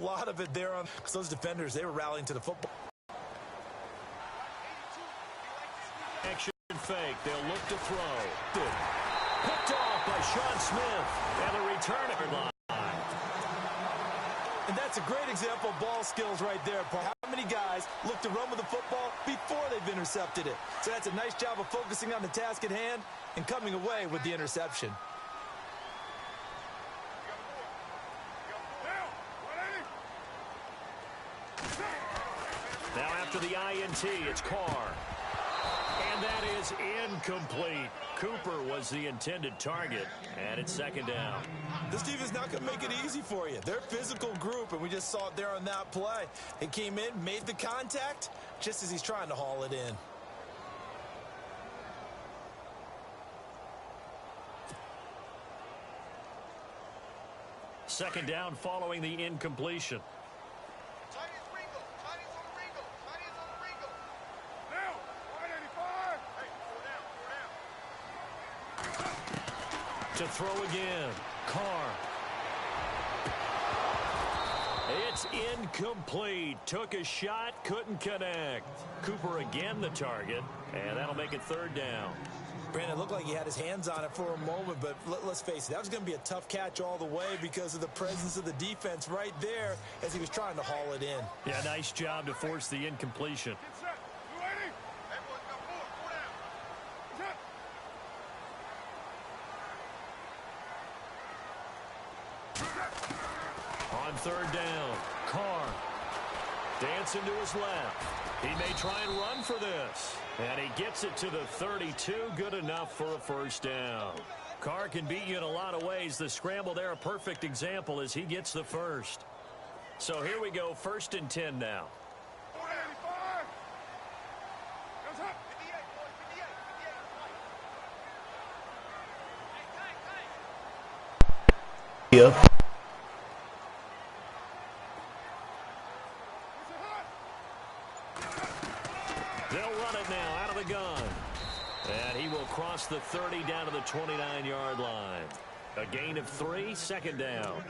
lot of it there on because those defenders, they were rallying to the football. Action fake. They'll look to throw. Picked off by Sean Smith. And a returner line. And that's a great example of ball skills right there, Paul. How many guys look to run with the football before they've intercepted it? So that's a nice job of focusing on the task at hand and coming away with the interception. Now after the INT, it's Carr. And that is incomplete. Cooper was the intended target, and it's second down. This team is not going to make it easy for you. They're a physical group, and we just saw it there on that play. He came in, made the contact, just as he's trying to haul it in. Second down following the incompletion. To throw again. Carr. It's incomplete. Took a shot, couldn't connect. Cooper again the target, and that'll make it third down. Brandon, it looked like he had his hands on it for a moment, but let's face it, that was going to be a tough catch all the way because of the presence of the defense right there as he was trying to haul it in. Yeah, nice job to force the incompletion. On third down, Carr dancing to his left. He may try and run for this. And he gets it to the 32, good enough for a first down. Carr can beat you in a lot of ways. The scramble there, a perfect example as he gets the first. So here we go, 1st and 10 now. Yeah. And he will cross the 30 down to the 29-yard line. A gain of 3, second down.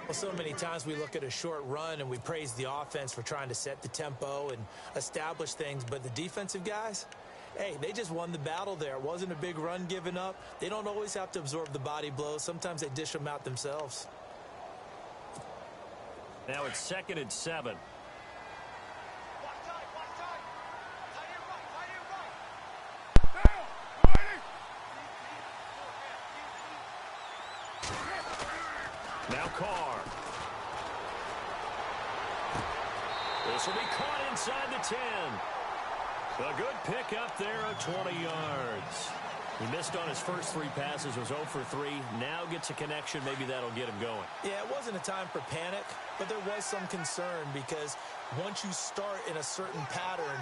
Well, so many times we look at a short run and we praise the offense for trying to set the tempo and establish things, but the defensive guys, hey, they just won the battle there. It wasn't a big run given up. They don't always have to absorb the body blows. Sometimes they dish them out themselves. Now it's 2nd and 7. Now Carr. This will be caught inside the 10. A good pick up there of 20 yards. He missed on his first 3 passes, was 0 for 3. Now gets a connection. Maybe that'll get him going. Yeah, it wasn't a time for panic, but there was some concern because once you start in a certain pattern,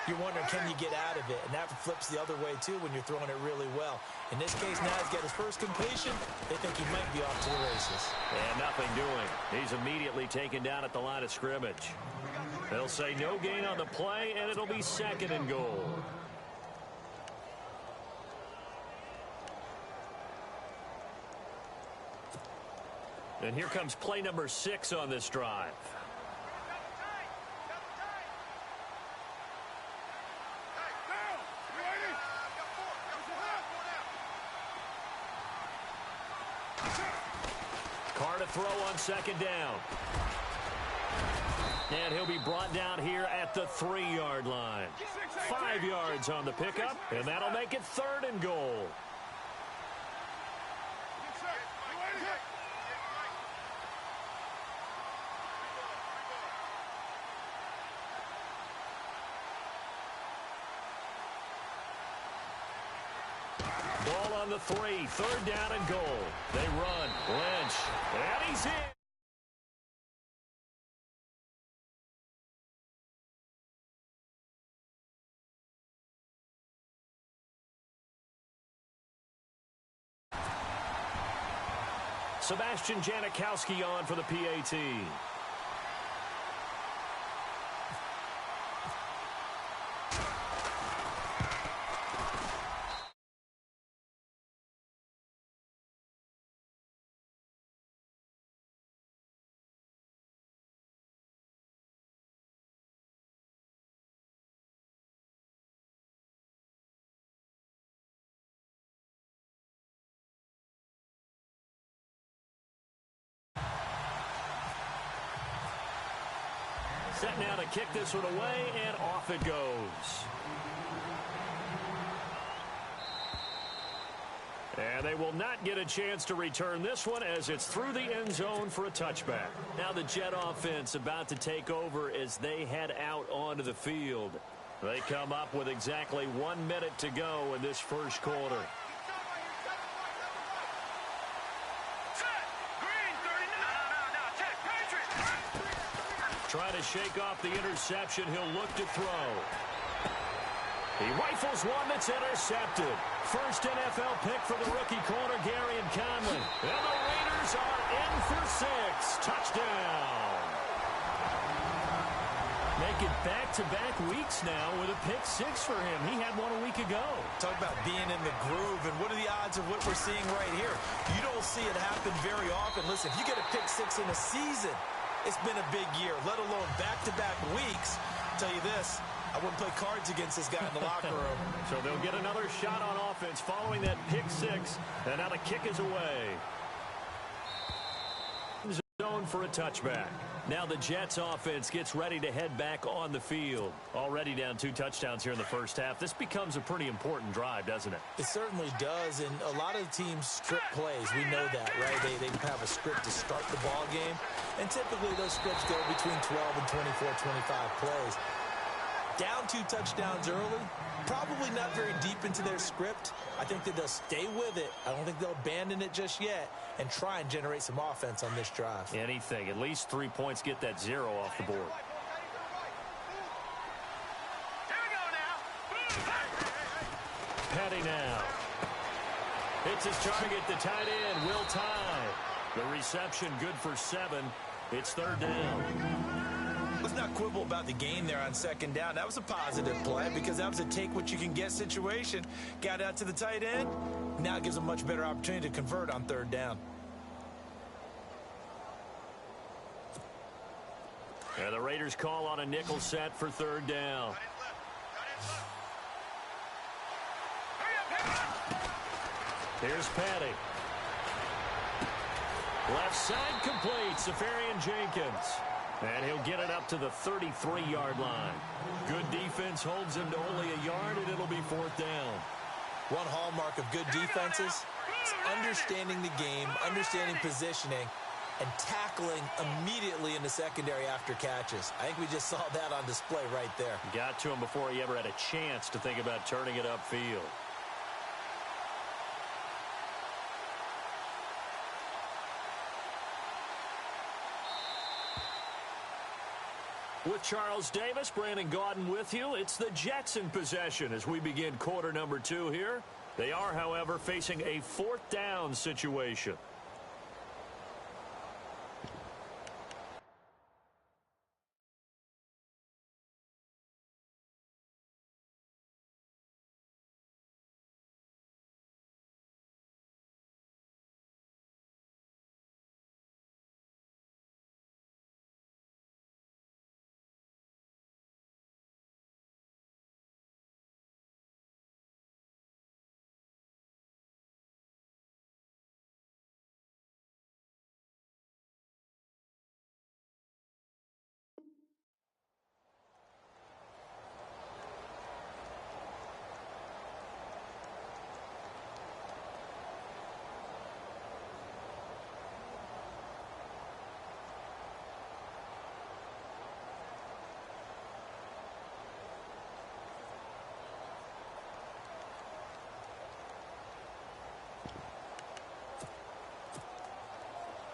you're wondering, can you get out of it? And that flips the other way, too, when you're throwing it really well. In this case, now he's got his first completion. They think he might be off to the races. And nothing doing. He's immediately taken down at the line of scrimmage. They'll say no gain on the play, and it'll be 2nd and goal. And here comes play number 6 on this drive. Carr to throw on 2nd down. And he'll be brought down here at the 3-yard line. 5 yards on the pickup, and that'll make it 3rd and goal. Ball on the 3, 3rd down and goal. They run. Lynch. And he's in. Sebastian Janikowski on for the PAT. Set now to kick this one away, and off it goes. And they will not get a chance to return this one as it's through the end zone for a touchback. Now the Jet offense about to take over as they head out onto the field. They come up with exactly 1 minute to go in this first quarter. Trying to shake off the interception. He'll look to throw. He rifles one that's intercepted. First NFL pick for the rookie corner, Gary and Conley. And the Raiders are in for 6. Touchdown. Make it back-to-back weeks now with a pick 6 for him. He had one a week ago. Talk about being in the groove, and what are the odds of what we're seeing right here? You don't see it happen very often. Listen, if you get a pick 6 in a season, it's been a big year, let alone back-to-back weeks. I'll tell you this, I wouldn't play cards against this guy in the locker room. So they'll get another shot on offense following that pick 6, and now the kick is away. Zone for a touchback. Now the Jets offense gets ready to head back on the field. Already down 2 touchdowns here in the first half. This becomes a pretty important drive, doesn't it? It certainly does, and a lot of teams strip plays. We know that, right? They have a script to start the ball game, and typically those scripts go between 12 and 24, 25 plays. Down 2 touchdowns early, probably not very deep into their script. I think that they'll stay with it. I don't think they'll abandon it just yet and try and generate some offense on this drive. Anything. At least 3 points, get that 0 off the board. Here we go now. Petty now. Hits his target, the tight end, Will Tye. The reception good for 7. It's 3rd down. Let's not quibble about the game there on 2nd down. That was a positive play because that was a take-what-you-can-get situation. Got out to the tight end. Now it gives a much better opportunity to convert on 3rd down. And the Raiders call on a nickel set for 3rd down. Here's Petty. Left side complete, Safarian Jenkins. And he'll get it up to the 33-yard line. Good defense holds him to only a yard, and it'll be 4th down. One hallmark of good defenses is understanding the game, understanding positioning, and tackling immediately in the secondary after catches. I think we just saw that on display right there. Got to him before he ever had a chance to think about turning it upfield. With Charles Davis, Brandon Gaudin with you. It's the Jets in possession as we begin quarter number 2 here. They are, however, facing a 4th down situation.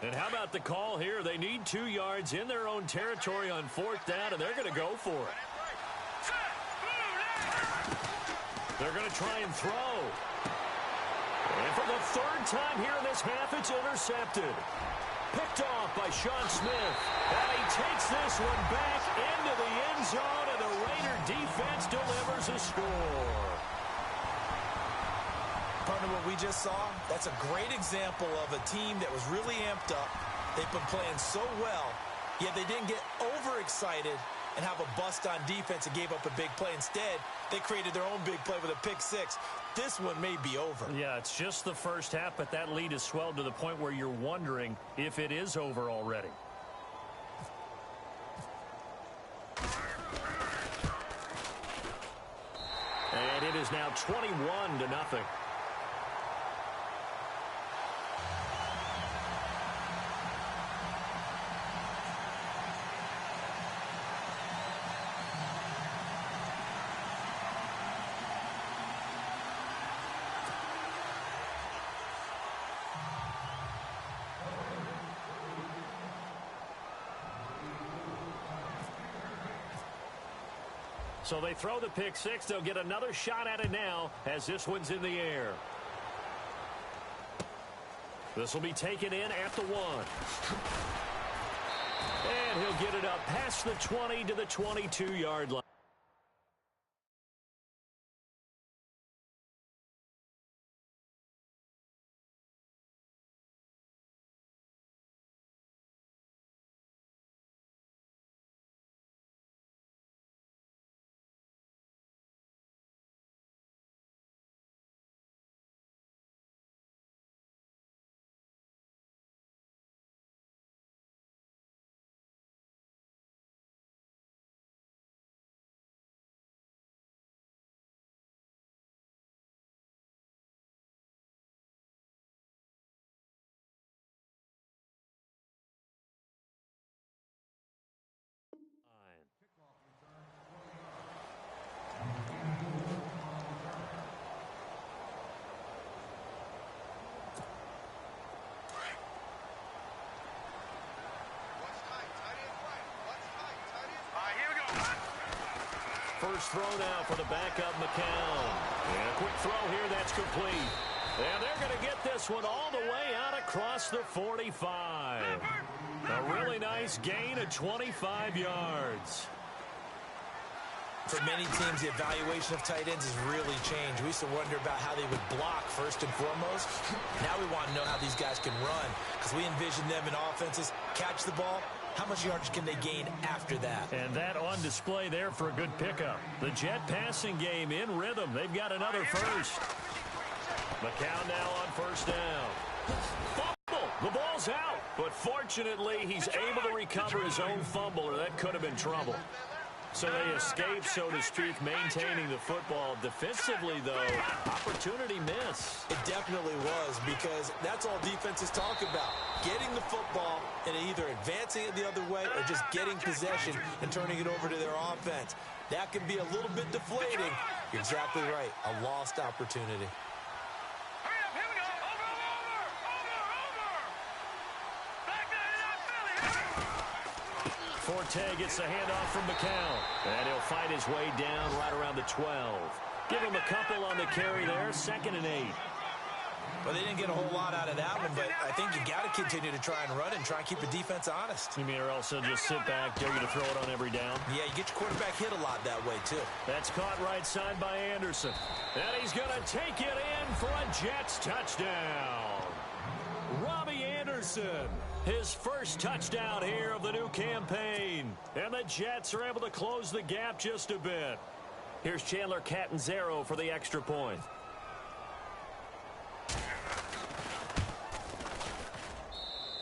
And how about the call here? They need 2 yards in their own territory on 4th down, and they're going to go for it. They're going to try and throw. And for the 3rd time here in this half, it's intercepted. Picked off by Sean Smith. And he takes this one back into the end zone, and the Raider defense delivers a score. Partner, what we just saw, that's a great example of a team that was really amped up. They've been playing so well, yet they didn't get overexcited and have a bust on defense and gave up a big play. Instead, they created their own big play with a pick 6. This one may be over. Yeah, it's just the first half, but that lead has swelled to the point where you're wondering if it is over already. is now 21-0. So they throw the pick six. They'll get another shot at it now as this one's in the air. This will be taken in at the 1. And he'll get it up past the 20 to the 22-yard line. First throw now for the backup McCown. And a quick throw here that's complete. And they're going to get this one all the way out across the 45. A really nice gain of 25 yards. For many teams, the evaluation of tight ends has really changed. We used to wonder about how they would block first and foremost. Now we want to know how these guys can run, because we envision them in offenses catch the ball. How much yardage can they gain after that? And that on display there for a good pickup. The Jet passing game in rhythm. They've got another first. McCown now on first down. Fumble. The ball's out. But fortunately, he's able to recover his own fumble, or that could have been trouble. So they escape, so to speak, maintaining the football. Defensively, though, opportunity miss. It definitely was, because that's all defenses talk about. Getting the football and either advancing it the other way or just getting possession and turning it over to their offense. That can be a little bit deflating. You're exactly right. A lost opportunity. Forte gets the handoff from McCown. And he'll fight his way down right around the 12. Give him a couple on the carry there. 2nd and 8. Well, they didn't get a whole lot out of that one, but I think you got to continue to try and run and try and keep the defense honest. You mean, or else they'll just sit back, dare you to throw it on every down? Yeah, you get your quarterback hit a lot that way, too. That's caught right side by Anderson. And he's going to take it in for a Jets touchdown. Robbie Anderson, his first touchdown here of the new campaign. And the Jets are able to close the gap just a bit. Here's LocalKaT96's for the extra point.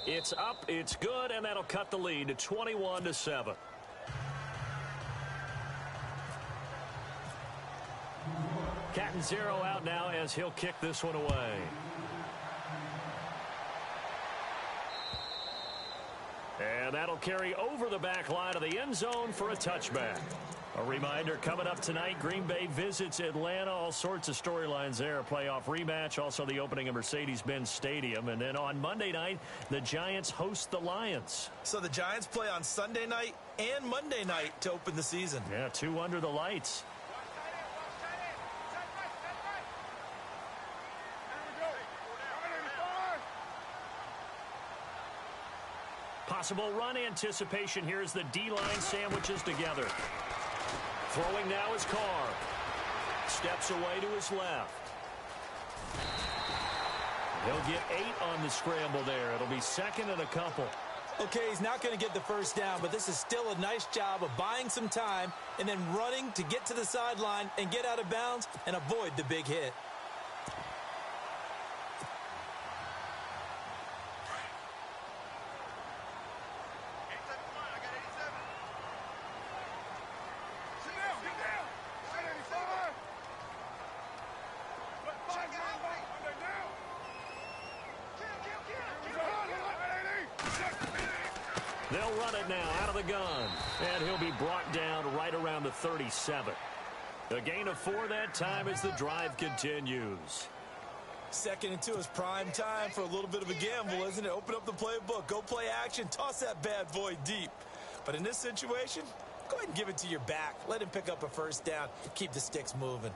It's up, it's good, and that'll cut the lead to 21-7. KaT96 out now as he'll kick this one away. And that'll carry over the back line of the end zone for a touchback. A reminder, coming up tonight, Green Bay visits Atlanta. All sorts of storylines there. A playoff rematch, also the opening of Mercedes-Benz Stadium. And then on Monday night, the Giants host the Lions. So the Giants play on Sunday night and Monday night to open the season. Yeah, 2 under the lights. Possible run anticipation here as the D-line sandwiches together. Throwing now is Carr. Steps away to his left. He'll get 8 on the scramble there. It'll be 2nd and a couple. Okay, he's not going to get the first down, but this is still a nice job of buying some time and then running to get to the sideline and get out of bounds and avoid the big hit. They'll run it now out of the gun. And he'll be brought down right around the 37. A gain of 4 that time as the drive continues. 2nd and 2 is prime time for a little bit of a gamble, isn't it? Open up the playbook, go play action, toss that bad boy deep. But in this situation, go ahead and give it to your back. Let him pick up a first down. Keep the sticks moving.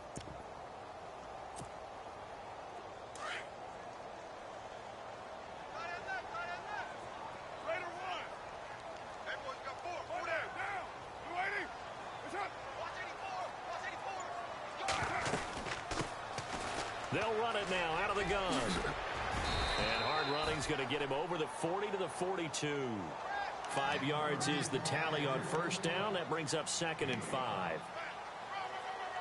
They'll run it now out of the gun. And hard running's going to get him over the 40 to the 42. 5 yards is the tally on first down. That brings up 2nd and 5.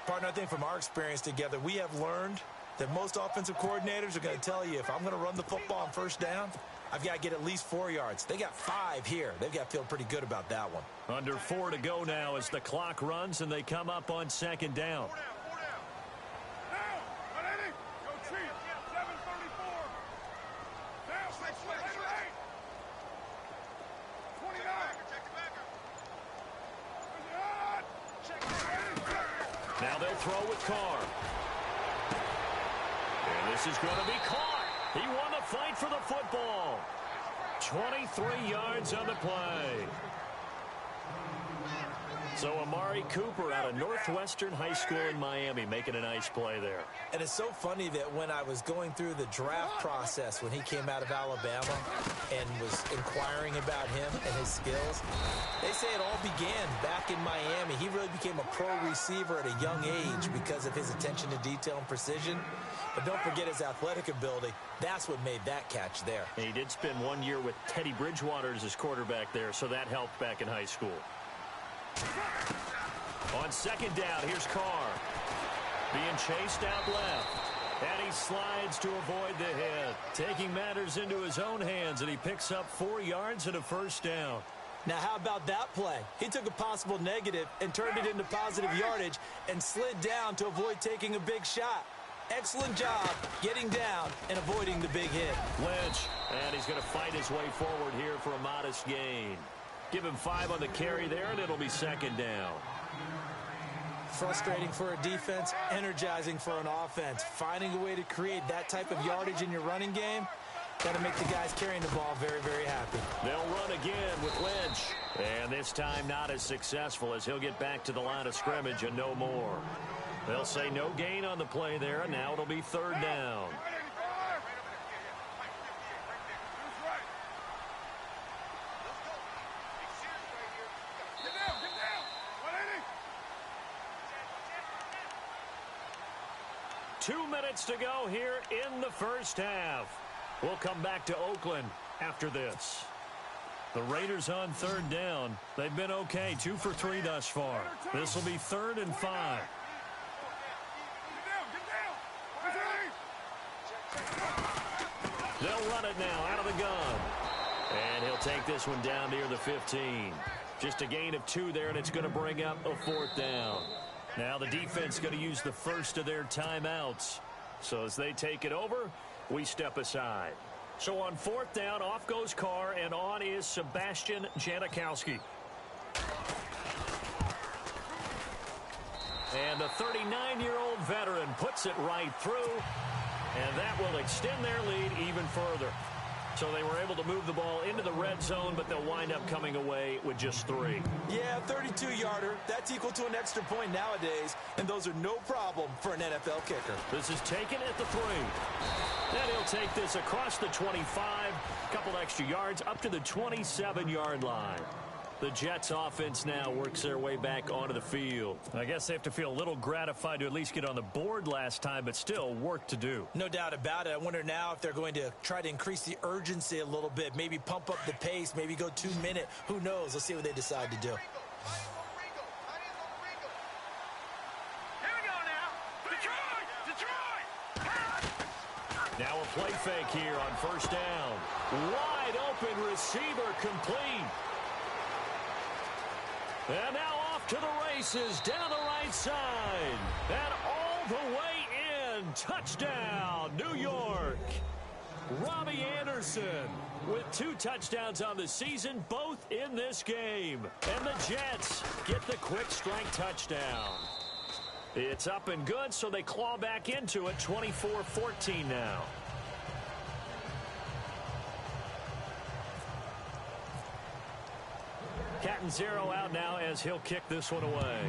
Partner, I think from our experience together, we have learned that most offensive coordinators are going to tell you, if I'm going to run the football on first down, I've got to get at least 4 yards. They got 5 here. They've got to feel pretty good about that one. Under 4 to go now as the clock runs and they come up on 2nd down. Now they'll throw with Carr. And this is going to be caught. He won the fight for the football. 23 yards on the play. So Amari Cooper out of Northwestern High School in Miami making a nice play there. And it's so funny that when I was going through the draft process when he came out of Alabama and was inquiring about him and his skills, they say it all began back in Miami. He really became a pro receiver at a young age because of his attention to detail and precision. But don't forget his athletic ability. That's what made that catch there. And he did spend 1 year with Teddy Bridgewater as his quarterback there, so that helped back in high school. On 2nd down, here's Carr. Being chased out left. And he slides to avoid the hit. Taking matters into his own hands, and he picks up 4 yards and a first down. Now, how about that play? He took a possible negative and turned it into positive yardage and slid down to avoid taking a big shot. Excellent job getting down and avoiding the big hit. Lynch, and he's going to fight his way forward here for a modest gain. Give him 5 on the carry there, and it'll be 2nd down. Frustrating for a defense, energizing for an offense. Finding a way to create that type of yardage in your running game, got to make the guys carrying the ball very, very happy. They'll run again with Lynch. And this time not as successful as he'll get back to the line of scrimmage and no more. They'll say no gain on the play there, and now it'll be 3rd down. Two minutes to go here in the first half. We'll come back to Oakland after this. The Raiders on 3rd down. They've been okay, 2 for 3 thus far. This will be 3rd and 5. They'll run it now out of the gun. And he'll take this one down near the 15. Just a gain of 2 there, and it's going to bring up a 4th down. Now the defense going to use the first of their timeouts. So as they take it over, we step aside. So on 4th down, off goes Carr, and on is Sebastian Janikowski. And the 39-year-old veteran puts it right through, and that will extend their lead even further. So they were able to move the ball into the red zone, but they'll wind up coming away with just 3. Yeah, 32-yarder. That's equal to an extra point nowadays, and those are no problem for an NFL kicker. This is taken at the 3. And he'll take this across the 25, a couple extra yards up to the 27-yard line. The Jets offense now works their way back onto the field. I guess they have to feel a little gratified to at least get on the board last time, but still work to do. No doubt about it. I wonder now if they're going to try to increase the urgency a little bit, maybe pump up the pace, maybe go 2-minute. Who knows? Let's see what they decide to do. Here we go now. Detroit! Now a play fake here on 1st down. Wide open receiver complete. And now off to the races down the right side. And all the way in. Touchdown, New York. Robbie Anderson with 2 touchdowns on the season, both in this game. And the Jets get the quick strike touchdown. It's up and good, so they claw back into it, 24-14 now. Cat and 0 out now as he'll kick this one away.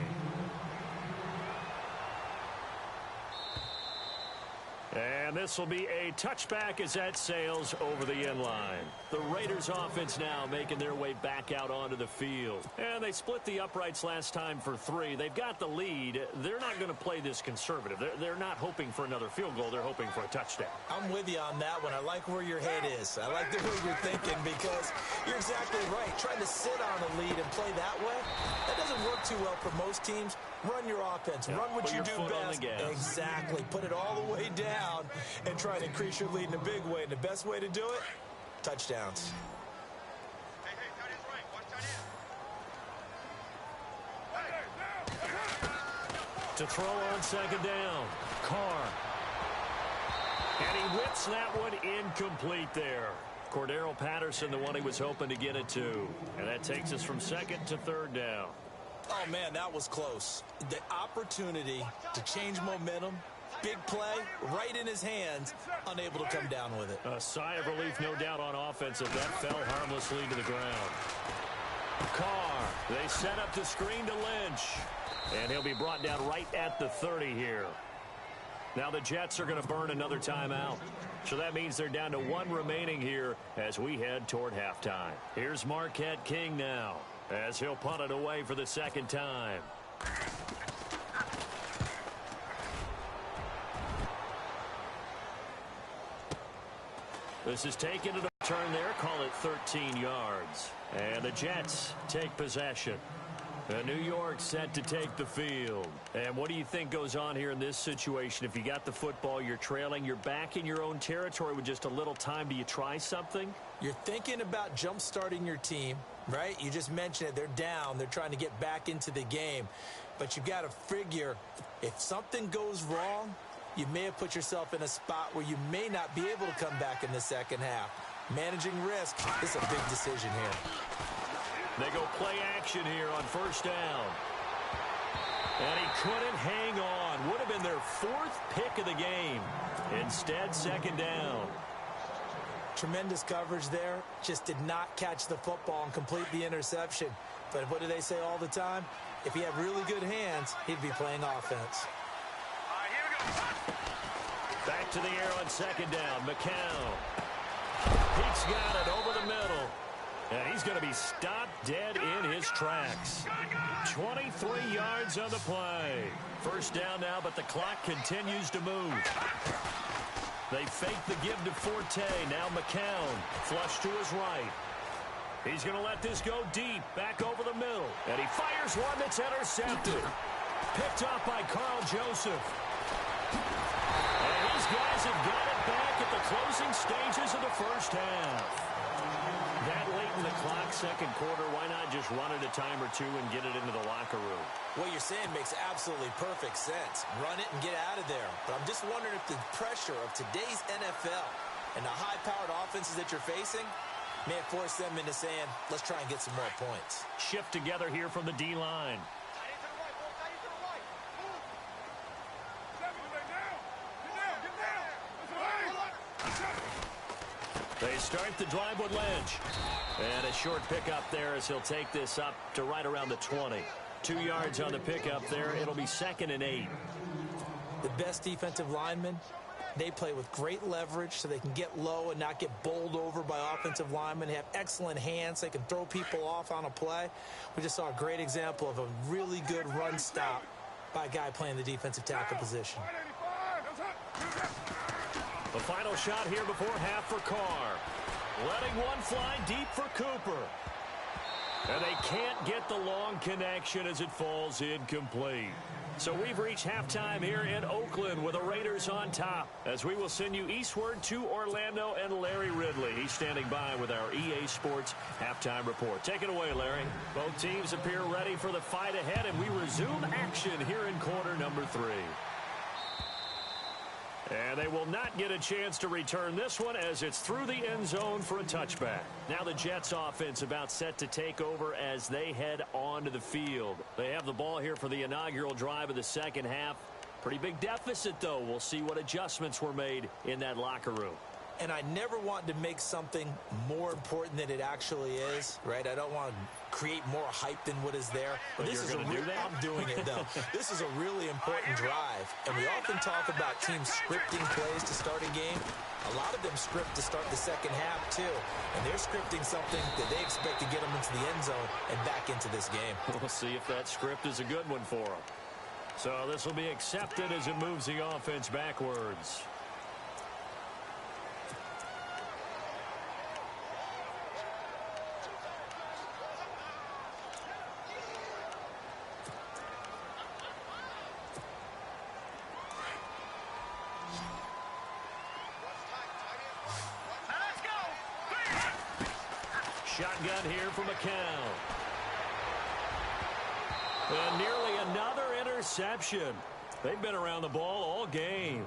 And this will be a touchback as that sails over the end line. The Raiders offense now making their way back out onto the field. And they split the uprights last time for 3. They've got the lead. They're not going to play this conservative. They're not hoping for another field goal. They're hoping for a touchdown. I'm with you on that one. I like where your head is. I like the way you're thinking because you're exactly right. Trying to sit on a lead and play that way, that doesn't work too well for most teams. Run your offense. Run what you do best. Exactly. Put it all the way down and try to increase your lead in a big way. And the best way to do it, touchdowns. Hey, tight end's right. Watch tight end. To throw on second down, Carr. And he whips that one incomplete there. Cordero Patterson, the one he was hoping to get it to. And that takes us from second to third down. Oh, man, that was close. The opportunity to change momentum, big play, right in his hands, unable to come down with it. A sigh of relief, no doubt, on offense if that fell harmlessly to the ground. Carr, they set up the screen to Lynch. And he'll be brought down right at the 30 here. Now the Jets are going to burn another timeout. So that means they're down to 1 remaining here as we head toward halftime. Here's Marquette King now as he'll punt it away for the second time. This is taken to a turn there. Call it 13 yards. And the Jets take possession. New York set to take the field. And what do you think goes on here in this situation? If you got the football, you're trailing, you're back in your own territory with just a little time. Do you try something? You're thinking about jump-starting your team, right? You just mentioned it. They're down. They're trying to get back into the game. But you've got to figure if something goes wrong, you may have put yourself in a spot where you may not be able to come back in the second half. Managing risk is a big decision here. They go play action here on first down. And he couldn't hang on. Would have been their 4th pick of the game. Instead, second down. Tremendous coverage there. Just did not catch the football and complete the interception. But what do they say all the time? If he had really good hands, he'd be playing offense. All right, here we go. Back to the air on second down. McCown. Pete's got it over the middle. And he's going to be stopped dead in his tracks. 23 yards on the play. First down now, but the clock continues to move. They fake the give to Forte. Now McCown, flush to his right. He's going to let this go deep, back over the middle. And he fires one that's intercepted. Picked off by Carl Joseph. And these guys have got it back at the closing stages of the first half. That late in the clock, second quarter, why not just run it a time or two and get it into the locker room? What you're saying makes absolutely perfect sense. Run it and get out of there. But I'm just wondering if the pressure of today's NFL and the high-powered offenses that you're facing may have forced them into saying, let's try and get some more points. Shift together here from the D-line. They start the drive with Lynch. And a short pickup there as he'll take this up to right around the 20. 2 yards on the pickup there. It'll be 2nd and 8. The best defensive linemen, they play with great leverage so they can get low and not get bowled over by offensive linemen. They have excellent hands. They can throw people off on a play. We just saw a great example of a really good run stop by a guy playing the defensive tackle position. The final shot here before half for Carr. Letting one fly deep for Cooper. And they can't get the long connection as it falls incomplete. So we've reached halftime here in Oakland with the Raiders on top, as we will send you eastward to Orlando and Larry Ridley. He's standing by with our EA Sports halftime report. Take it away, Larry. Both teams appear ready for the fight ahead, and we resume action here in quarter number 3. And they will not get a chance to return this one as it's through the end zone for a touchback. Now the Jets offense about set to take over as they head onto the field. They have the ball here for the inaugural drive of the second half. Pretty big deficit, though. We'll see what adjustments were made in that locker room. And I never want to make something more important than it actually is, right? I don't want to create more hype than what is there. But this is I'm doing it, though. This is a really important drive. And we often talk about teams scripting plays to start a game. A lot of them script to start the second half, too. And they're scripting something that they expect to get them into the end zone and back into this game. We'll see if that script is a good one for them. So this will be accepted as it moves the offense backwards. Shotgun here for McCown. And nearly another interception. They've been around the ball all game.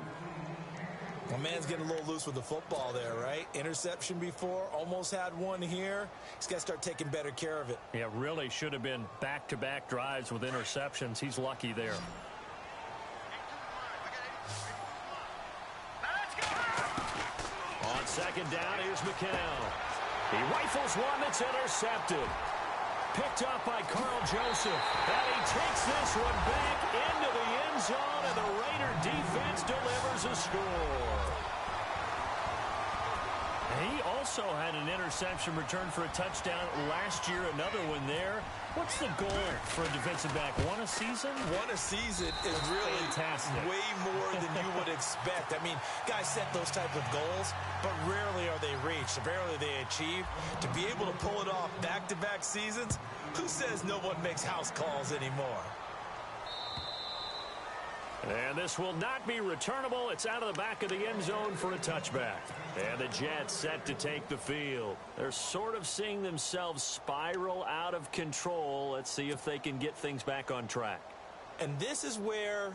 My man's getting a little loose with the football there, right? Interception before, almost had one here. He's got to start taking better care of it. Yeah, really should have been back-to-back drives with interceptions. He's lucky there. On second down, here's McCown. He rifles one that's intercepted. Picked up by Carl Joseph. And he takes this one back into the end zone, and the Raider defense delivers a score. He also had an interception return for a touchdown last year, another one there. What's the goal for a defensive back? One a season? One a season is really fantastic. Way more than you would expect. I mean, guys set those type of goals, but rarely are they reached. Rarely they achieved. To be able to pull it off back-to-back seasons, who says no one makes house calls anymore? And this will not be returnable. It's out of the back of the end zone for a touchback. And the Jets set to take the field. They're sort of seeing themselves spiral out of control. Let's see if they can get things back on track. And this is where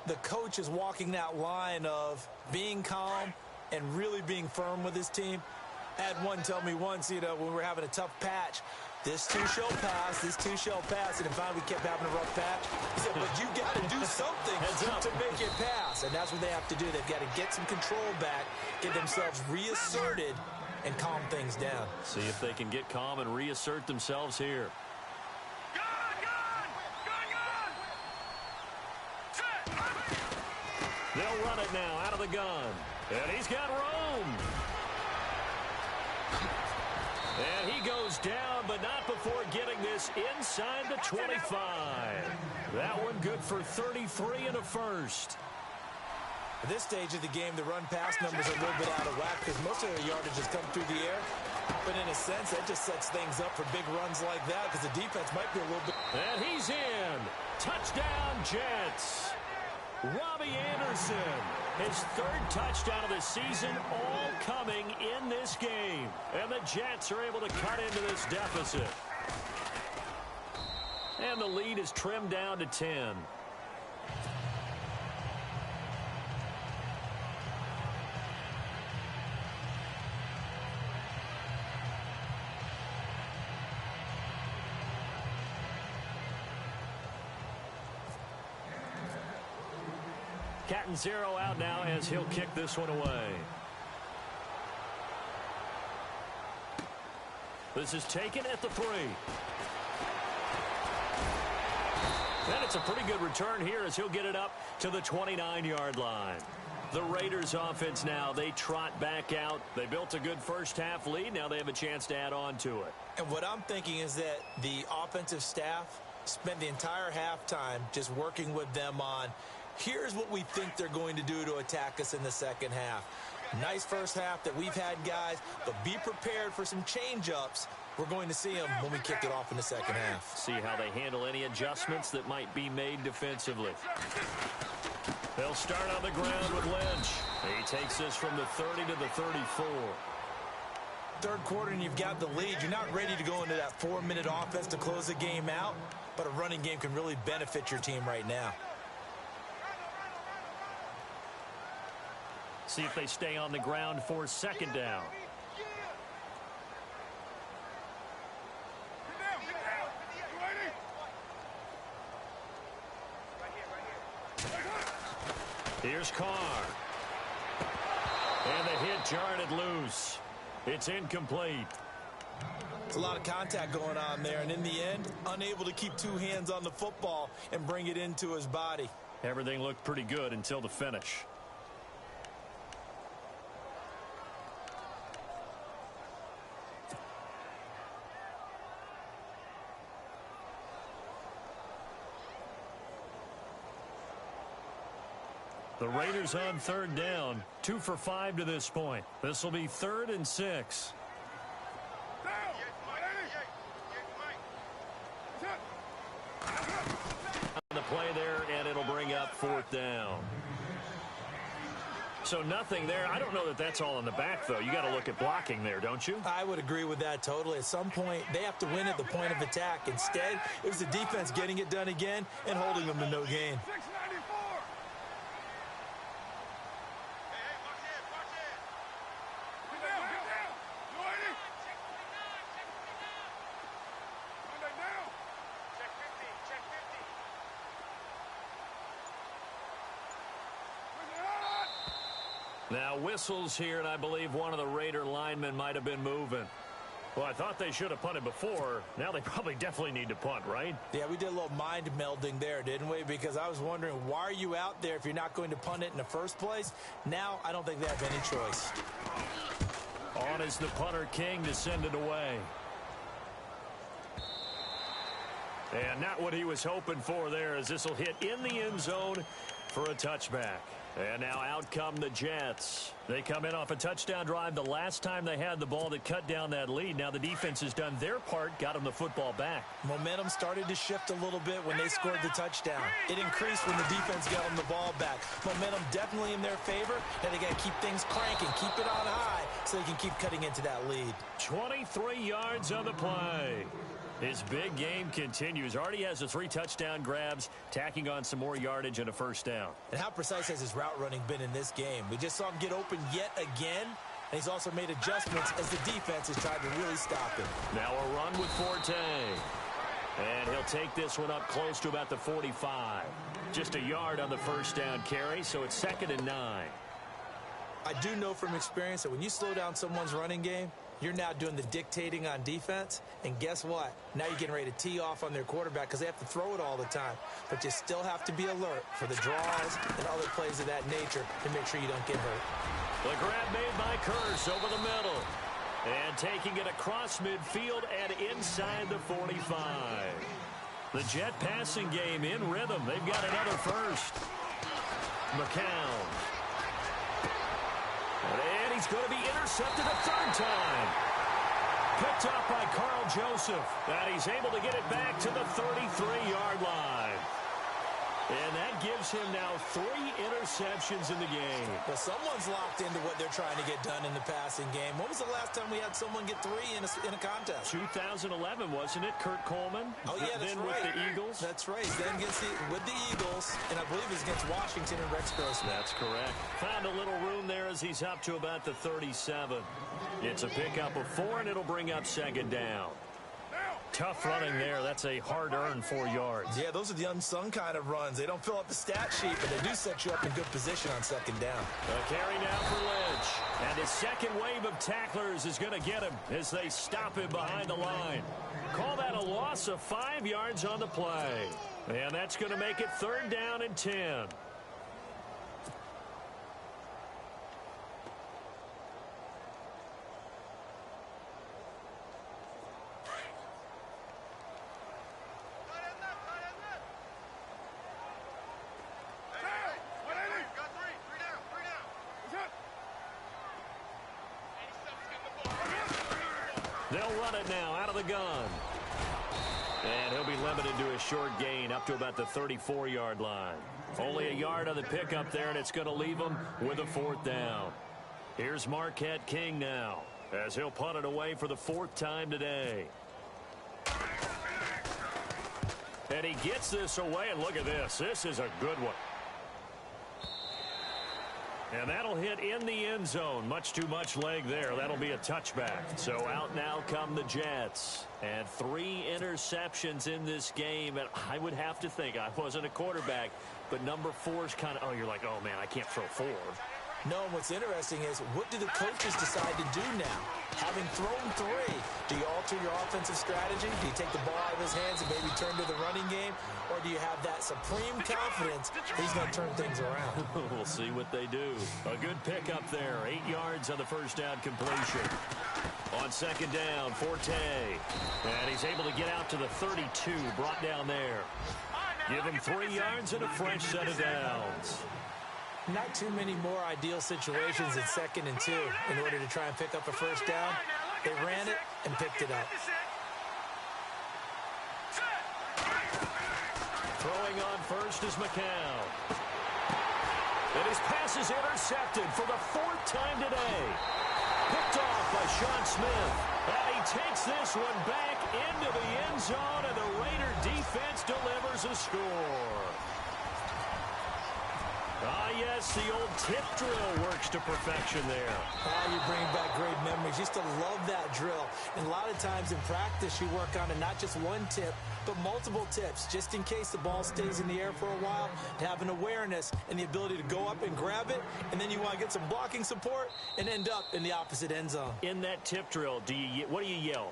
the coach is walking that line of being calm and really being firm with his team. I had one tell me once, you know, when we were having a tough patch, this too shall pass, this too shall pass. And then finally we kept having a rough patch. He said, but you got to do something to make it pass. And that's what they have to do. They've got to get some control back, get themselves reasserted, and calm things down. See if they can get calm and reassert themselves here. They'll run it now out of the gun. And he's got room. And he goes down, but not before getting this inside the 25. That one good for 33 and a first. At this stage of the game, the run-pass numbers are a little bit out of whack because most of their yardage has come through the air. But in a sense, that just sets things up for big runs like that because the defense might be a little bit... And he's in. Touchdown, Jets. Robbie Anderson, his third touchdown of the season, all coming in this game. And the Jets are able to cut into this deficit. And the lead is trimmed down to 10. Catanzaro out now as he'll kick this one away. This is taken at the 3. And it's a pretty good return here as he'll get it up to the 29-yard line. The Raiders offense now, they trot back out. They built a good first half lead. Now they have a chance to add on to it. And what I'm thinking is that the offensive staff spent the entire halftime just working with them on here's what we think they're going to do to attack us in the second half. Nice first half that we've had, guys, but be prepared for some change-ups. We're going to see them when we kick it off in the second half. See how they handle any adjustments that might be made defensively. They'll start on the ground with Lynch. He takes this from the 30 to the 34. Third quarter and you've got the lead. You're not ready to go into that 4-minute offense to close the game out, but a running game can really benefit your team right now. See if they stay on the ground for second down. Here's Carr. And the hit jarred it loose. It's incomplete. It's a lot of contact going on there, and in the end, unable to keep two hands on the football and bring it into his body. Everything looked pretty good until the finish. The Raiders on third down, 2 for 5 to this point. This will be 3rd and 6. The play there, and it'll bring up 4th down. So nothing there. I don't know that that's all in the back, though. You got to look at blocking there, don't you? I would agree with that totally. At some point, they have to win at the point of attack. Instead, it was the defense getting it done again and holding them to no gain. Now whistles here, and I believe one of the Raider linemen might have been moving. Well, I thought they should have punted before. Now they probably definitely need to punt, right? Yeah, we did a little mind melding there, didn't we? Because I was wondering, why are you out there if you're not going to punt it in the first place? Now I don't think they have any choice. On is the punter King to send it away. And not what he was hoping for there, as this will hit in the end zone for a touchback. And now out come the Jets. They come in off a touchdown drive the last time they had the ball that cut down that lead. Now the defense has done their part, got them the football back. Momentum started to shift a little bit when they scored the touchdown. It increased when the defense got them the ball back. Momentum definitely in their favor. Now they got to keep things cranking, keep it on high so they can keep cutting into that lead. 23 yards on the play. His big game continues. Already has the 3 touchdown grabs, tacking on some more yardage and a first down. And how precise has his route running been in this game? We just saw him get open yet again, and he's also made adjustments as the defense has tried to really stop him. Now a run with Forte. And he'll take this one up close to about the 45. Just a yard on the first down carry, so it's 2nd and 9. I do know from experience that when you slow down someone's running game, you're now doing the dictating on defense, and guess what? Now you're getting ready to tee off on their quarterback because they have to throw it all the time. But you still have to be alert for the draws and other plays of that nature to make sure you don't get hurt. The grab made by Curse over the middle. And taking it across midfield and inside the 45. The Jet passing game in rhythm. They've got another first. McCown. And he's going to be intercepted a 3rd time. Picked up by Carl Joseph. And he's able to get it back to the 33-yard line. And that gives him now 3 interceptions in the game. Well, someone's locked into what they're trying to get done in the passing game. When was the last time we had someone get 3 in a contest? 2011, wasn't it? Kurt Coleman? Oh, yeah, that's then right. with the Eagles? That's right. Then with the Eagles, and I believe it was against Washington and Rex Grossman. That's correct. Found a little room there as he's up to about the 37. It's a pickup of 4, and it'll bring up 2nd down. Tough running there. That's a hard-earned 4 yards. Yeah, those are the unsung kind of runs. They don't fill up the stat sheet, but they do set you up in good position on 2nd down. A carry now for Lynch. And his second wave of tacklers is going to get him as they stop him behind the line. Call that a loss of 5 yards on the play. And that's going to make it 3rd down and 10. They'll run it now out of the gun. And he'll be limited to a short gain up to about the 34-yard line. Only a yard on the pickup there, and it's going to leave him with a 4th down. Here's LocalKaT King now, as he'll punt it away for the 4th time today. And he gets this away, and look at this. This is a good one. And that'll hit in the end zone. Much too much leg there. That'll be a touchback. So out now come the Jets. And 3 interceptions in this game. And I would have to think, I wasn't a quarterback, but number 4's kind of, you're like, oh, man, I can't throw 4. No, what's interesting is, what do the coaches decide to do now? Having thrown 3, do you alter your offensive strategy? Do you take the ball out of his hands and maybe turn to the running game? Or do you have that supreme confidence that he's going to turn things around? We'll see what they do. A good pickup there. 8 yards on the first down completion. On second down, Forte. And he's able to get out to the 32, brought down there. Give him 3 yards and a fresh set of downs. Not too many more ideal situations at 2nd and 2 in order to try and pick up a first down. They ran it and picked it up. Throwing on first is McCown. And his pass is intercepted for the 4th time today. Picked off by Sean Smith. And he takes this one back into the end zone, and the Raider defense delivers a score. Ah, yes, the old tip drill works to perfection there. You bring back great memories. Used to love that drill. And a lot of times in practice, you work on it, not just one tip, but multiple tips, just in case the ball stays in the air for a while, to have an awareness and the ability to go up and grab it, and then you want to get some blocking support and end up in the opposite end zone. In that tip drill, what do you yell?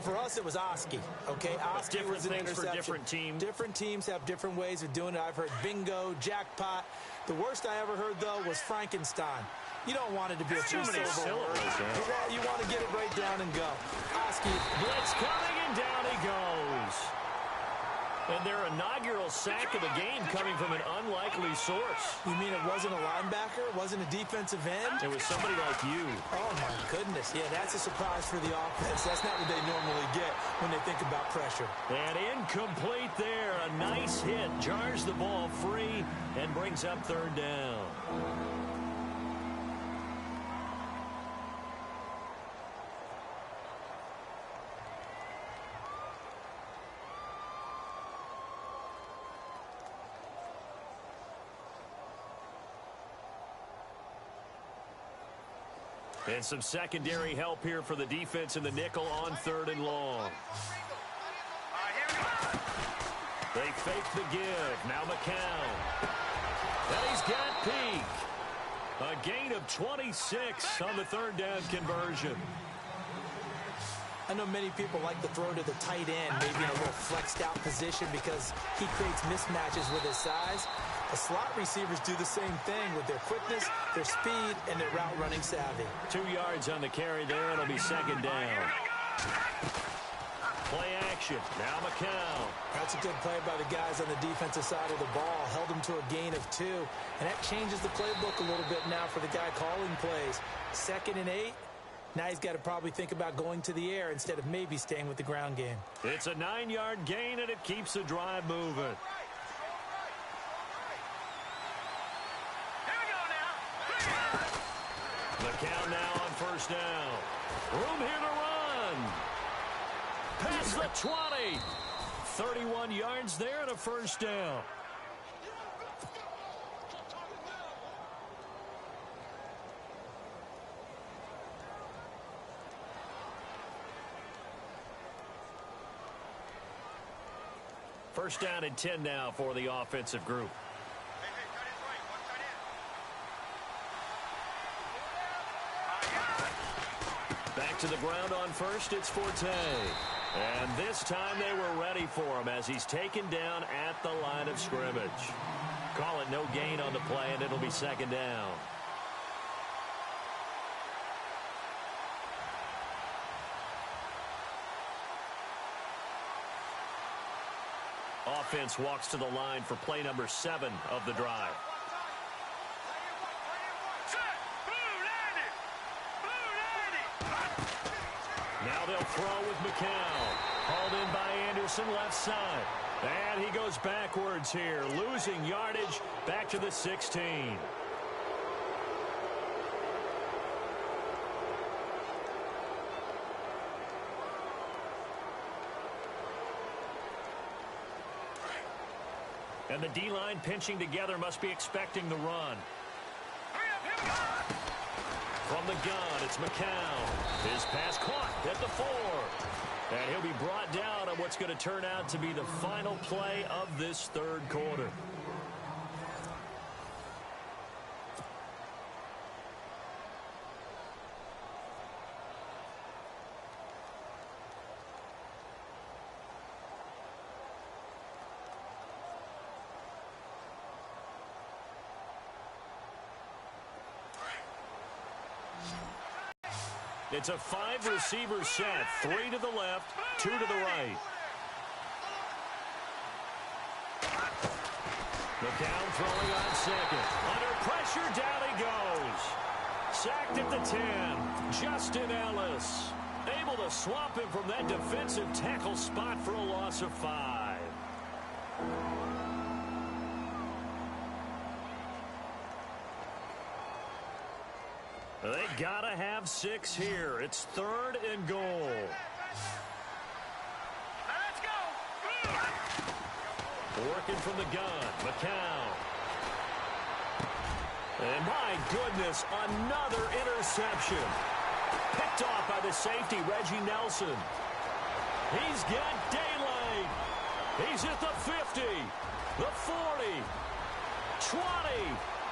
For us, it was Oski, okay? Oski was an interception. For different teams. Different teams have different ways of doing it. I've heard bingo, jackpot. The worst I ever heard, though, was Frankenstein. You don't want it to be a three-syllable word. You want to get it right down and go. Oski. Blitz coming, and down he goes. And their inaugural sack of the game coming from an unlikely source. You mean it wasn't a linebacker? It wasn't a defensive end? It was somebody like you. Oh, my goodness. Yeah, that's a surprise for the offense. That's not what they normally get when they think about pressure. And incomplete there. A nice hit. Jars the ball free and brings up 3rd down. And some secondary help here for the defense in the nickel on 3rd and long. They fake the give. Now McCown. And he's got Peak. A gain of 26 on the 3rd down conversion. I know many people like to throw to the tight end, maybe in a little flexed out position because he creates mismatches with his size. The slot receivers do the same thing with their quickness, their speed, and their route running savvy. 2 yards on the carry there. It'll be 2nd down. Play action. Now McCown. That's a good play by the guys on the defensive side of the ball. Held him to a gain of 2. And that changes the playbook a little bit now for the guy calling plays. 2nd and 8. Now he's got to probably think about going to the air instead of maybe staying with the ground game. It's a 9-yard gain, and it keeps the drive moving. McCown now on 1st down. Room here to run. Past the 20. 31 yards there and a 1st down. First down and 10 now for the offensive group. Back to the ground on first, it's Forte. And this time they were ready for him as he's taken down at the line of scrimmage. Call it no gain on the play, and it'll be 2nd down. Offense walks to the line for play number 7 of the drive. Now they'll throw with McCown. Hauled in by Anderson, left side. And he goes backwards here, losing yardage back to the 16. And the D-line pinching together, must be expecting the run. From the gun, it's McCown. His pass caught at the 4. And he'll be brought down on what's going to turn out to be the final play of this third quarter. It's a 5-receiver set, 3 to the left, 2 to the right. McCown throwing on second. Under pressure, down he goes. Sacked at the 10. Justin Ellis able to swap him from that defensive tackle spot for a loss of 5. They gotta have 6 here. It's 3rd and goal. Let's go. Working from the gun, McCown. And my goodness, another interception. Picked off by the safety, Reggie Nelson. He's got daylight. He's at the 50, the 40, 20,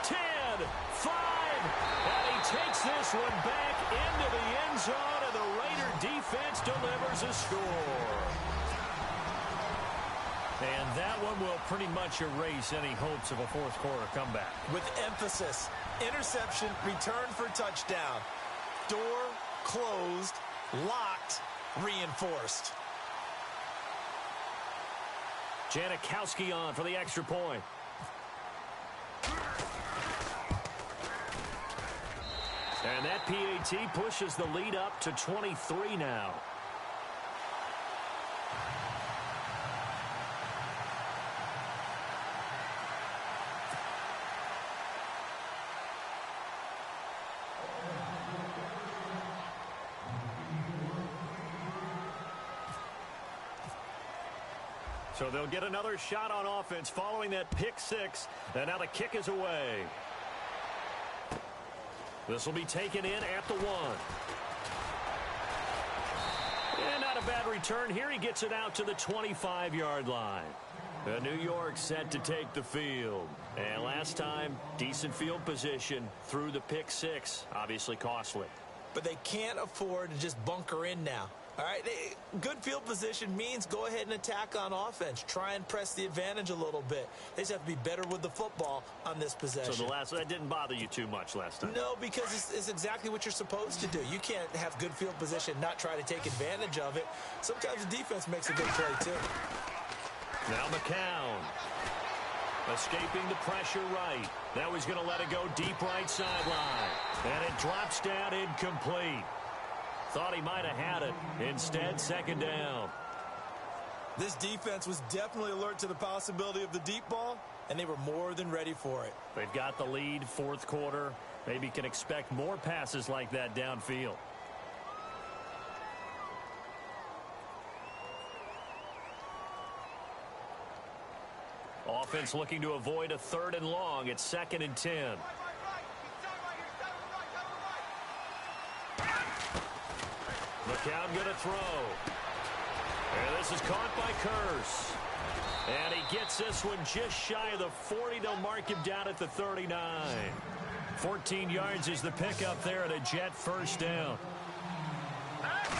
10, 5. And he takes this one back into the end zone, and the Raider defense delivers a score. And that one will pretty much erase any hopes of a fourth quarter comeback. With emphasis, interception, return for touchdown. Door closed, locked, reinforced. Janikowski on for the extra point. And that PAT pushes the lead up to 23 now. So they'll get another shot on offense following that pick 6. And now the kick is away. This will be taken in at the 1. And not a bad return here. He gets it out to the 25-yard line. And New York set to take the field. And last time, decent field position through the pick 6. Obviously costly. But they can't afford to just bunker in now. All right, good field position means go ahead and attack on offense. Try and press the advantage a little bit. They just have to be better with the football on this possession. So that didn't bother you too much last time? No, because it's exactly what you're supposed to do. You can't have good field position, not try to take advantage of it. Sometimes the defense makes a good play, too. Now McCown. Escaping the pressure right. Now he's going to let it go deep right sideline. And it drops down incomplete. Thought he might have had it. Instead, second down. This defense was definitely alert to the possibility of the deep ball, and they were more than ready for it. They've got the lead, fourth quarter. Maybe can expect more passes like that downfield. Offense looking to avoid a 3rd and long. It's 2nd and 10. McCown going to throw. And this is caught by Curse. And he gets this one just shy of the 40. They'll mark him down at the 39. 14 yards is the pickup there at a Jet first down.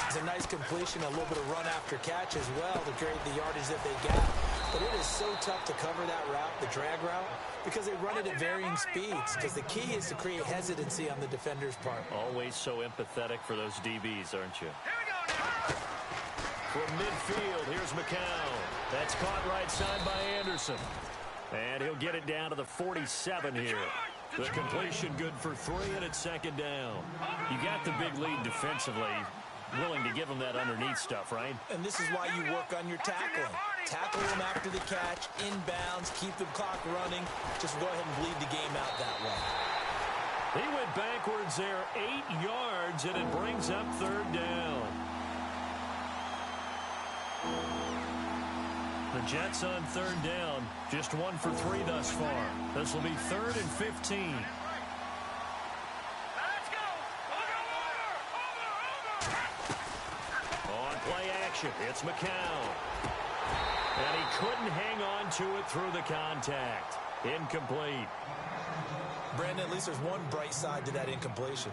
It's a nice completion, a little bit of run after catch as well to create the yardage that they got. But it is so tough to cover that route, the drag route, because they run it at varying speeds. Because the key is to create hesitancy on the defender's part. Always so empathetic for those DBs, aren't you? From midfield, here's McCown. That's caught right side by Anderson. And he'll get it down to the 47 here. The completion good for 3, and it's 2nd down. You got the big lead defensively. Willing to give them that underneath stuff, right? And this is why you work on your tackling. Tackle them after the catch, inbounds, keep the clock running. Just go ahead and bleed the game out that way. He went backwards there 8 yards, and it brings up 3rd down. The Jets on 3rd down, just 1 for 3 thus far. This will be 3rd and 15. action. It's McCown. And he couldn't hang on to it through the contact. Incomplete. Brandon, at least there's one bright side to that incompletion.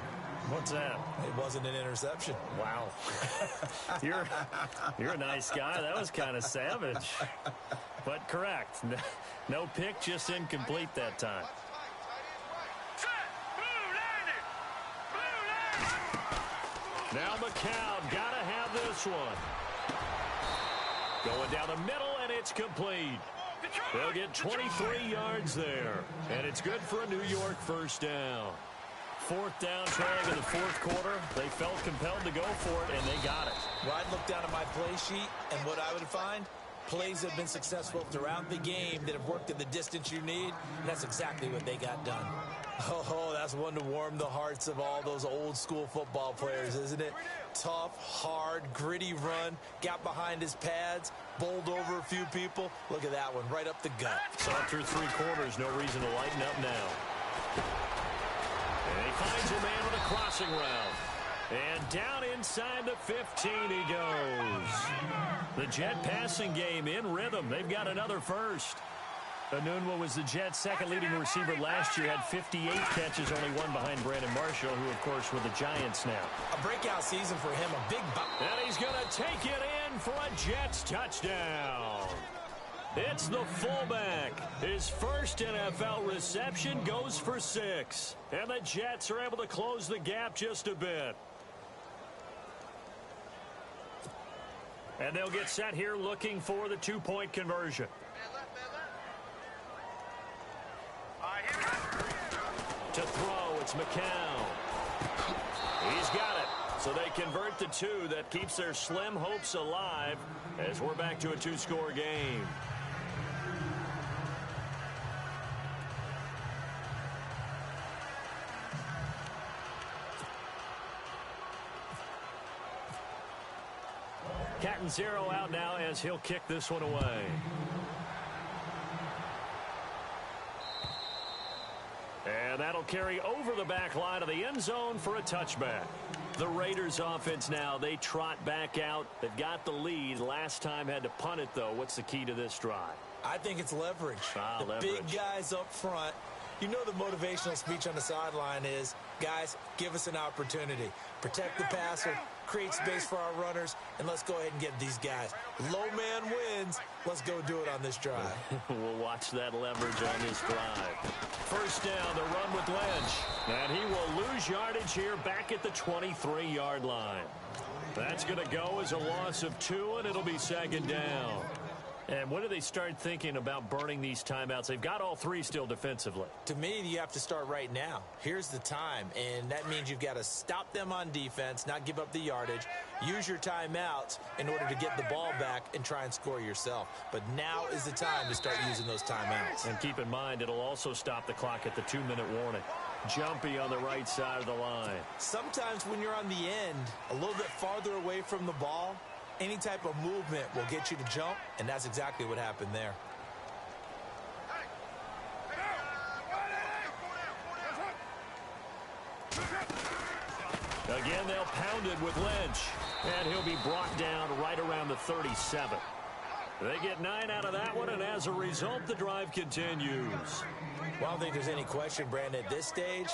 What's that? It wasn't an interception. Wow. You're a nice guy. That was kind of savage. But correct. No pick, just incomplete that time. Now McCown got to have this one. Going down the middle, and it's complete. They'll get 23 yards there. And it's good for a New York first down. Fourth down trailing in the fourth quarter. They felt compelled to go for it, and they got it. Well, I'd look down at my play sheet, and what I would find, plays that have been successful throughout the game that have worked in the distance you need, and that's exactly what they got done. Oh, that's one to warm the hearts of all those old school football players, isn't it? Tough, hard, gritty run, got behind his pads, bowled over a few people. Look at that one, right up the gut. So through three quarters, no reason to lighten up now. And he finds a man with a crossing route. And down inside the 15 he goes. The Jet passing game in rhythm. They've got another first. Anunwa was the Jets' second leading receiver last year, had 58 catches, only one behind Brandon Marshall, who, of course, with the Giants now. A breakout season for him, a big And he's going to take it in for a Jets touchdown. It's the fullback. His first NFL reception goes for 6. And the Jets are able to close the gap just a bit. And they'll get set here looking for the two-point conversion. To throw, it's McCown. He's got it. So they convert the 2. That keeps their slim hopes alive as we're back to a 2-score game. Cat and zero out now as he'll kick this one away. And that'll carry over the back line of the end zone for a touchback. The Raiders offense now, they trot back out. They've got the lead. Last time had to punt it, though. What's the key to this drive? I think it's leverage. Leverage. Big guys up front. You know the motivational speech on the sideline is, guys, give us an opportunity. Protect the passer, create space for our runners, and let's go ahead and get these guys. Low man wins. Let's go do it on this drive. We'll watch that leverage on this drive. First down, the run with Lynch. And he will lose yardage here back at the 23-yard line. That's going to go as a loss of 2, and it'll be second down. And when do they start thinking about burning these timeouts? They've got all 3 still defensively. To me, you have to start right now. Here's the time, and that means you've got to stop them on defense, not give up the yardage, use your timeouts in order to get the ball back and try and score yourself. But now is the time to start using those timeouts. And keep in mind, it'll also stop the clock at the 2-minute warning. Jumpy on the right side of the line. Sometimes when you're on the end, a little bit farther away from the ball, any type of movement will get you to jump, and that's exactly what happened there. Again, they'll pound it with Lynch, and he'll be brought down right around the 37. They get 9 out of that one, and as a result, the drive continues. Well, I don't think there's any question, Brandon, at this stage,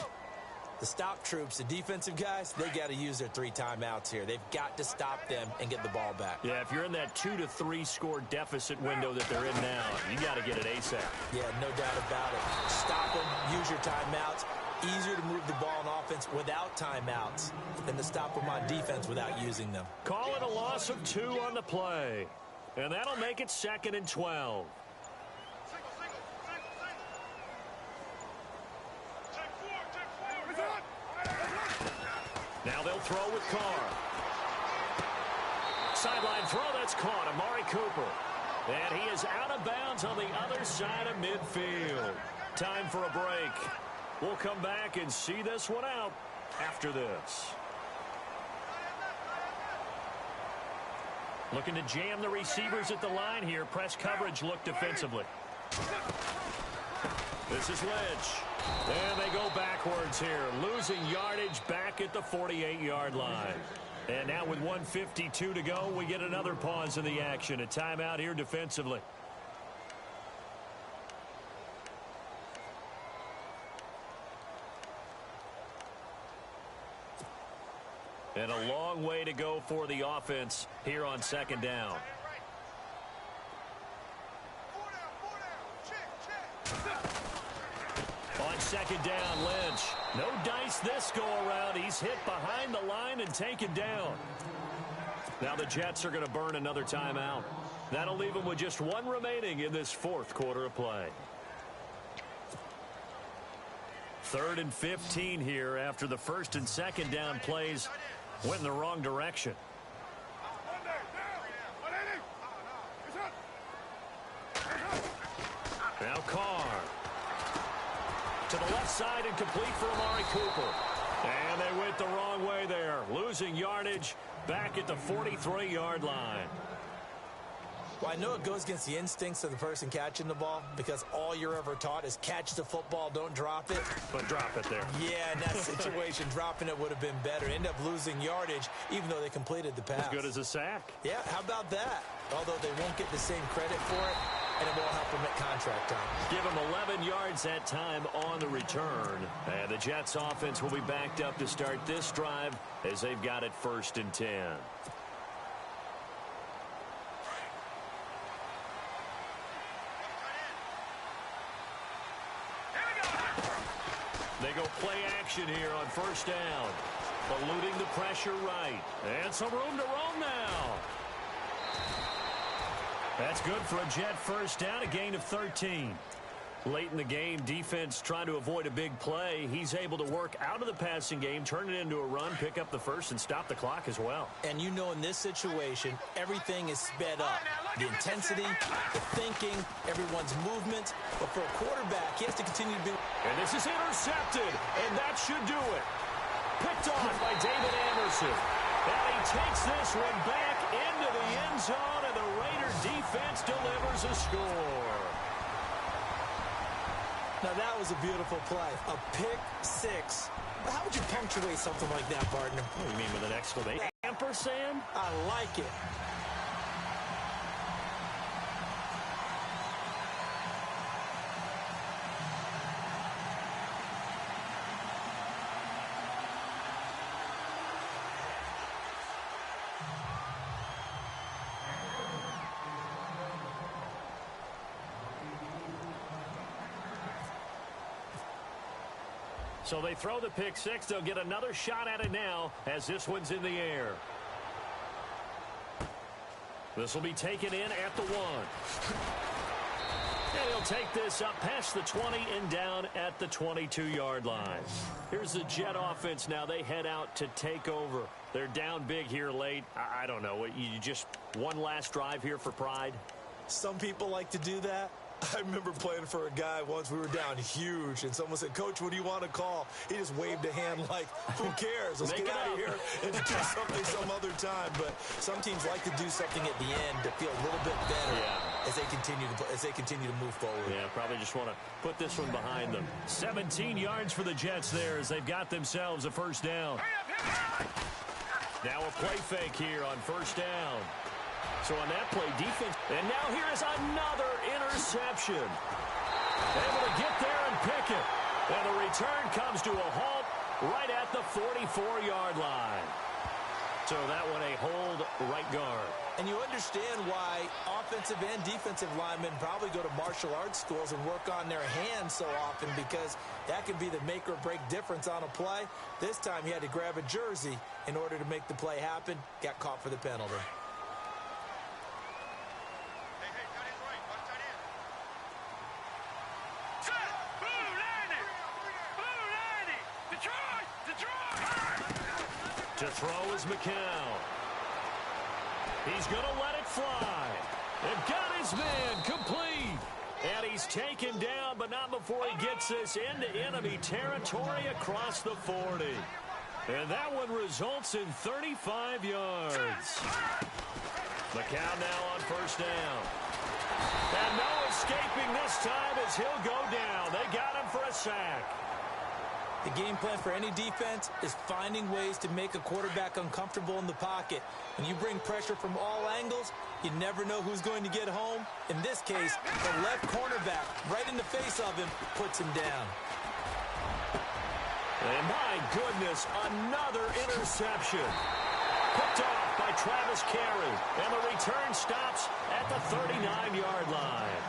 the stop troops, the defensive guys, they got to use their 3 timeouts here. They've got to stop them and get the ball back. Yeah, if you're in that 2 to 3 score deficit window that they're in now, you got to get it ASAP. Yeah, no doubt about it. Stop them, use your timeouts. Easier to move the ball on offense without timeouts than to stop them on defense without using them. Call it a loss of 2 on the play. And that'll make it 2nd and 12. Now they'll throw with Carr. Sideline throw, that's caught. Amari Cooper. And he is out of bounds on the other side of midfield. Time for a break. We'll come back and see this one out after this. Looking to jam the receivers at the line here. Press coverage look defensively. This is Lynch. And they go backwards here. Losing yardage back at the 48-yard line. And now with 1:52 to go, we get another pause in the action. A timeout here defensively. And a long way to go for the offense here on second down. On second down, Lynch. No dice this go-around. He's hit behind the line and taken down. Now the Jets are going to burn another timeout. That'll leave them with just one remaining in this fourth quarter of play. 3rd and 15 here after the first and second down plays went in the wrong direction. Now Carr. To the left side and complete for Amari Cooper. And they went the wrong way there. Losing yardage back at the 43-yard line. Well, I know it goes against the instincts of the person catching the ball because all you're ever taught is catch the football, don't drop it. But drop it there. Yeah, in that situation, dropping it would have been better. End up losing yardage even though they completed the pass. As good as a sack. Yeah, how about that? Although they won't get the same credit for it, and it won't help them at contract time. Give them 11 yards that time on the return. And the Jets offense will be backed up to start this drive as they've got it 1st and 10. They go play action here on 1st down. Eluding the pressure right. And some room to roam now. That's good for a Jet 1st down, a gain of 13. Late in the game, defense trying to avoid a big play. He's able to work out of the passing game, turn it into a run, pick up the first, and stop the clock as well. And you know in this situation, everything is sped up. The intensity, the thinking, everyone's movement. But for a quarterback, he has to continue to be... And this is intercepted, and that should do it. Picked off by David Anderson. And he takes this one back into the end zone, and the Raider defense delivers a score. Now, that was a beautiful play. A pick six. But how would you punctuate something like that, partner? What do you mean with an exclamation? Ampersand? I like it. So they throw the pick six. They'll get another shot at it now as this one's in the air. This will be taken in at the 1. And he'll take this up past the 20 and down at the 22-yard line. Here's the Jet offense now. They head out to take over. They're down big here late. I don't know. You just one last drive here for pride? Some people like to do that. I remember playing for a guy once. We were down huge, and someone said, "Coach, what do you want to call?" He just waved a hand like, "Who cares? Let's get out of here and do something some other time." But some teams like to do something at the end to feel a little bit better as they continue to move forward. Yeah, probably just want to put this one behind them. 17 yards for the Jets there as they've got themselves a 1st down. Now a play fake here on 1st down. So on that play, defense. And now here is another interception. Able to get there and pick it. And the return comes to a halt right at the 44-yard line. So that one a hold right guard. And you understand why offensive and defensive linemen probably go to martial arts schools and work on their hands so often, because that can be the make or break difference on a play. This time he had to grab a jersey in order to make the play happen. Got caught for the penalty. To throw is McCown. He's going to let it fly. They've got his man complete. And he's taken down, but not before he gets this into enemy territory across the 40. And that one results in 35 yards. McCown now on 1st down. And no escaping this time as he'll go down. They got him for a sack. The game plan for any defense is finding ways to make a quarterback uncomfortable in the pocket. When you bring pressure from all angles, you never know who's going to get home. In this case, the left cornerback, right in the face of him, puts him down. And my goodness, another interception. Picked off by Travis Carey. And the return stops at the 39-yard line.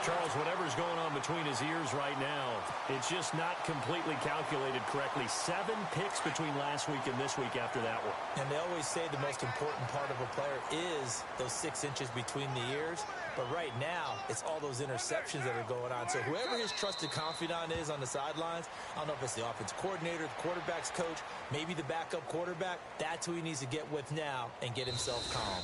Charles, whatever's going on between his ears right now, it's just not completely calculated correctly. 7 picks between last week and this week after that one. And they always say the most important part of a player is those 6 inches between the ears. But right now, it's all those interceptions that are going on. So whoever his trusted confidant is on the sidelines, I don't know if it's the offensive coordinator, the quarterback's coach, maybe the backup quarterback, that's who he needs to get with now and get himself calm.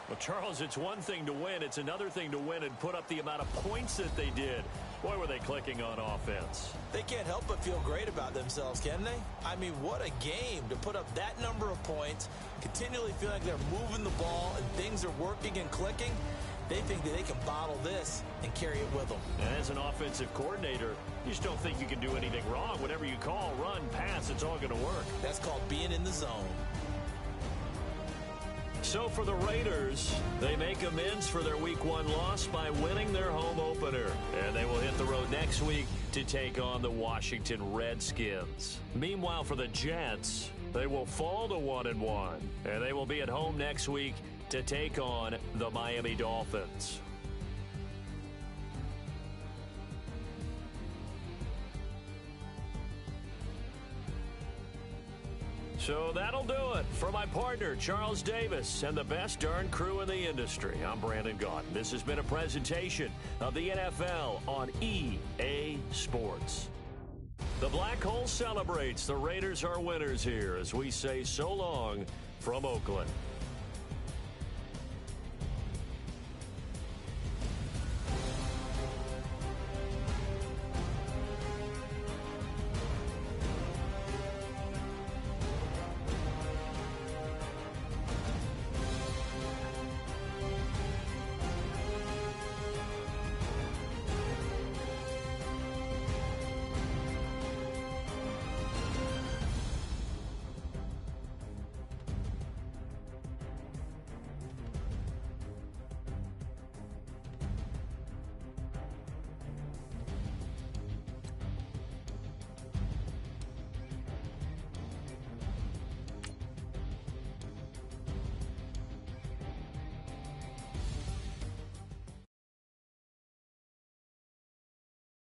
Well, Charles, it's one thing to win. It's another thing to win and put up the amount of points that they did. Boy, were they clicking on offense. They can't help but feel great about themselves, can they? I mean, what a game to put up that number of points, continually feel like they're moving the ball and things are working and clicking. They think that they can bottle this and carry it with them. And as an offensive coordinator, you just don't think you can do anything wrong. Whatever you call, run, pass, it's all going to work. That's called being in the zone. So for the Raiders, they make amends for their Week 1 loss by winning their home opener. And they will hit the road next week to take on the Washington Redskins. Meanwhile, for the Jets, they will fall to 1-1. And they will be at home next week to take on the Miami Dolphins. So that'll do it for my partner, Charles Davis, and the best darn crew in the industry. I'm Brandon Gaudin. This has been a presentation of the NFL on EA Sports. The Black Hole celebrates. The Raiders are winners here as we say so long from Oakland.